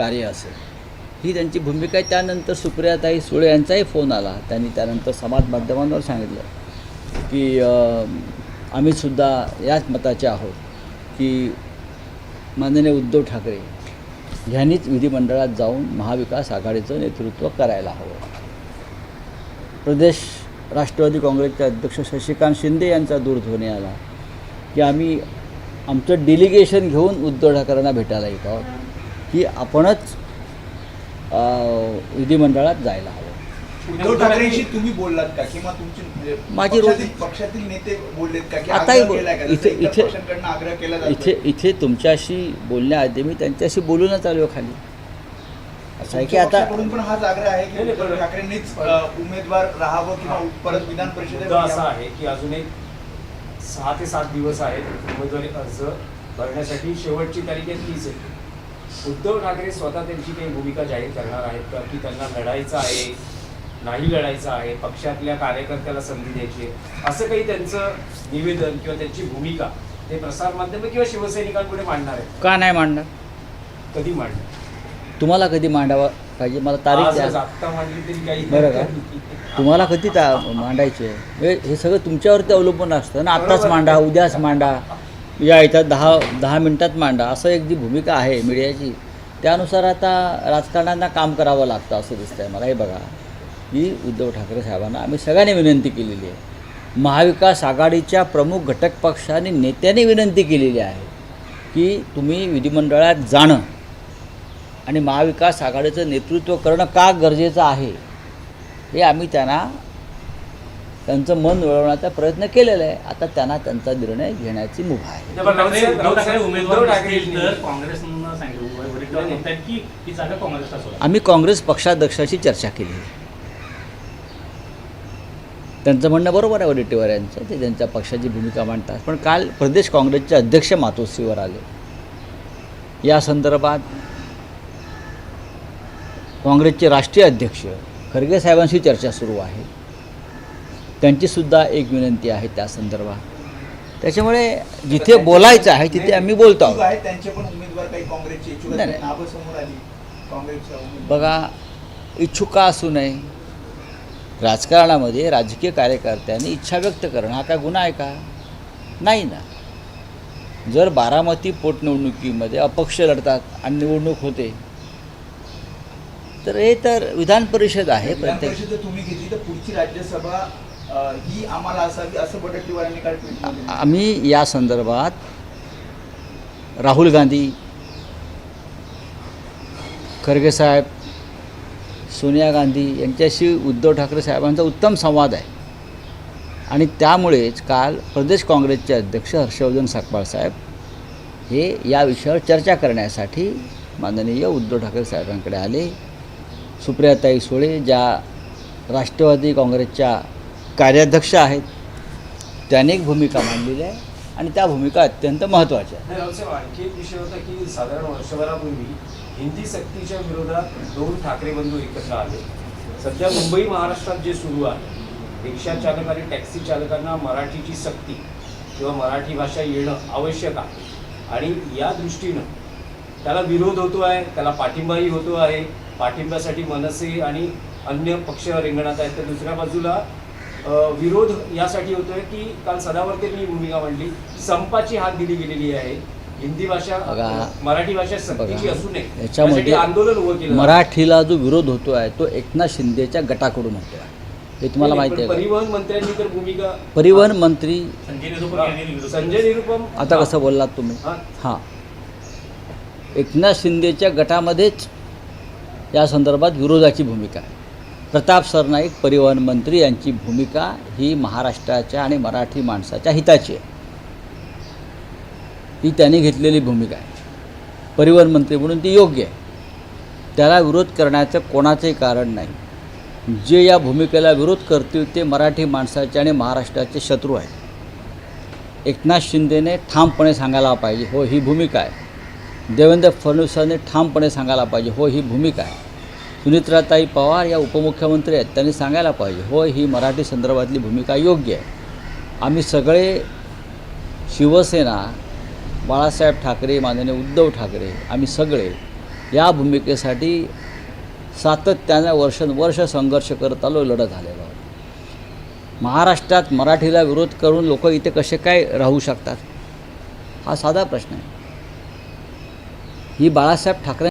कार्य असेल, ही त्यांची भूमिका आहे. त्यानंतर सुप्रियाताई सुळे यांचाही फोन आला. त्यांनी त्यानंतर समाज माध्यमांवर सांगितलं की आम्हीसुद्धा याच मताचे आहोत की माननीय उद्धव ठाकरे ह्यांनीच विधिमंडळात जाऊन महाविकास आघाडीचं नेतृत्व करायला हवं. प्रदेश राष्ट्रवादी काँग्रेसचे अध्यक्ष शशिकांत शिंदे यांचा दूरध्वनी आला की आम्ही आमचं डेलिगेशन घेऊन उद्धव ठाकरेंना भेटायला येत आहोत की आपणच विधिमंडळात जायला हवं. उद्धव ठाकरेंशी तुम्ही बोललात का किंवा तुमचे माझी पक्षातील नेते बोललेत का की आताही आग्रह केला जातो? इथे तुमच्याशी बोलण्याआधी मी त्यांच्याशी बोलूनच आलो खाली. असं आहे की आता पण हाच आग्रह आहे की उद्धव ठाकरेंनीच उमेदवार राहावं किंवा परत विधान परिषदेत असं आहे की अजून एक 6 ते 7 दिवस आहेत उमेदवारी अर्ज भरण्यासाठी. शेवटची तारीख आहे 30 एप्रिल. उद्धव ठाकरे स्वतः त्यांची काही भूमिका जाहीर करणार आहेत का की त्यांना लढायचं आहे, नाही लढायचं आहे, पक्षातल्या कार्यकर्त्याला संधी द्यायची आहे, असं काही त्यांचं निवेदन किंवा त्यांची भूमिका ते प्रसारमाध्यम किंवा शिवसैनिकांपुढे मांडणार आहे? का नाही मांडणार? कधी मांडणार? तुम्हाला कधी मांडावा पाहिजे? मला तारीख द्या. आत्ता मांडली तरी काही बरं का? तुम्हाला कधी मांडायचे आहे हे सगळं तुमच्यावरती अवलंबून असतं ना. आत्ताच मांडा, उद्याच मांडा, या इथं 10 मिनटात मांडा, असं एक जी भूमिका आहे मीडियाची, त्यानुसार आता राजकारण्यांना काम करावं लागतं असं दिसतं आहे मला. हे बघा की उद्धव ठाकरे साहेबांना आम्ही सगळ्यांनी विनंती केलेली आहे. महाविकास आघाडीच्या प्रमुख घटक पक्षांनी नेत्यांनी विनंती केलेली आहे की तुम्ही विधिमंडळात जाणं आणि महाविकास आघाडीचं नेतृत्व करणं का गरजेचं आहे हे आम्ही त्यांचं मन वळवण्याचा प्रयत्न केलेला आहे. आता त्यांना त्यांचा निर्णय घेण्याची मुभा आहे. आम्ही काँग्रेस पक्षाध्यक्षाशी चर्चा केली. त्यांचं म्हणणं बरोबर आहे वडेट्टीवार यांचं, ते त्यांच्या पक्षाची भूमिका मांडतात. पण काल प्रदेश काँग्रेसचे अध्यक्ष मातोश्रीवर आले. या संदर्भात काँग्रेसचे राष्ट्रीय अध्यक्ष खरगे साहेबांशी चर्चा सुरू आहे. त्यांचीसुद्धा एक विनंती आहे त्या संदर्भात. त्याच्यामुळे जिथे बोलायचं आहे तिथे आम्ही बोलतो आहोत. त्यांचे पण उमेदवार काही काँग्रेसचे इच्छुक नाही. नावं समोर आली काँग्रेसच्या बघा, इच्छुक का असू नये, राजकारणामध्ये राजकीय कार्यकर्त्यांनी इच्छा व्यक्त करणं हा काय गुन्हा आहे का? नाही ना. जर बारामती पोटनिवडणुकीमध्ये अपक्ष लढतात आणि निवडणूक होते तर हे तर विधान परिषद आहे. प्रत्येक तुम्ही घेतली तर पुढची राज्यसभा ही आम्हाला असावी असं वडेट्टीवारांनी काल ट्विट केलं. आम्ही या संदर्भात राहुल गांधी, खरगे साहेब, सोनिया गांधी यांच्याशी उद्धव ठाकरे साहेबांचा उत्तम संवाद आहे. आणि त्यामुळेच काल प्रदेश काँग्रेसचे अध्यक्ष हर्षवर्धन सकपाळ साहेब हे या विषयावर चर्चा करण्यासाठी माननीय उद्धव ठाकरे साहेबांकडे आले. सुप्रियाताई सुळे ज्या राष्ट्रवादी काँग्रेसच्या कार्याध्यक्ष आहेत त्यांनी एक भूमिका मांडलेली आहे आणि त्या भूमिका अत्यंत महत्त्वाच्या आहेत. आणखी एक विषय होता की साधारण वर्षभरापूर्वी हिंदी सक्तीच्या विरोधात 2 ठाकरे बंधू एकत्र आले. सध्या मुंबई महाराष्ट्रात जे सुरू आहे, रिक्षा चालक आणि टॅक्सी चालकांना मराठीची सक्ती किंवा मराठी भाषा येणं आवश्यक आहे आणि या दृष्टीनं त्याला विरोध होतो आहे, त्याला पाठिंबाही होतो आहे. पाठिंब्यासाठी मनसे आणि अन्य पक्ष रिंगणात आहेत. तर दुसऱ्या बाजूला विरोध यासाठी होतो आहे की काल सदावर्तेंनी भूमिका मांडली, संपाची हाक दिली गेलेली आहे. हिंदी भाषा मराठी भाषा सक्तीची असू नये याच्यामध्ये आंदोलन उभं केलं. मराठीला जो विरोध होतो आहे तो एकनाथ शिंदेच्या गटाकडून होतो आहे, हे तुम्हाला माहिती आहे. परिवहन मंत्र्यांनी तर भूमिका, परिवहन मंत्री संजय निरुपम, आता कसं बोललात तुम्ही? हां, एकनाथ शिंदेच्या गटामध्येच या संदर्भात विरोधाची भूमिका आहे. प्रताप सरनाईक परिवहन मंत्री यांची भूमिका ही महाराष्ट्राच्या आणि मराठी माणसाच्या हिताची आहे. ही त्यांनी घेतलेली भूमिका आहे. परिवहन मंत्री म्हणून ती योग्य आहे. त्याला विरोध करण्याचं कोणाचंही कारण नाही. जे या भूमिकेला विरोध करतील ते मराठी माणसाचे आणि महाराष्ट्राचे शत्रू आहेत. एकनाथ शिंदेने ठामपणे सांगायला पाहिजे, हो ही भूमिका आहे. देवेंद्र फडणवीसांनी ठामपणे सांगायला पाहिजे, हो ही भूमिका आहे. सुनित्राताई पवार या उपमुख्यमंत्री आहेत, त्यांनी सांगायला पाहिजे, हो ही मराठी संदर्भातली भूमिका योग्य आहे. आम्ही सगळे शिवसेना, बाळासाहेब ठाकरे, माननीय उद्धव ठाकरे, आम्ही सगळे या भूमिकेसाठी सातत्याने वर्ष संघर्ष करत आलो, लढत आलेलो आहोत. महाराष्ट्रात मराठीला विरोध करून लोक इथे कसे काय राहू शकतात, हा साधा प्रश्न आहे. ही बाळासाहेब ठाकरे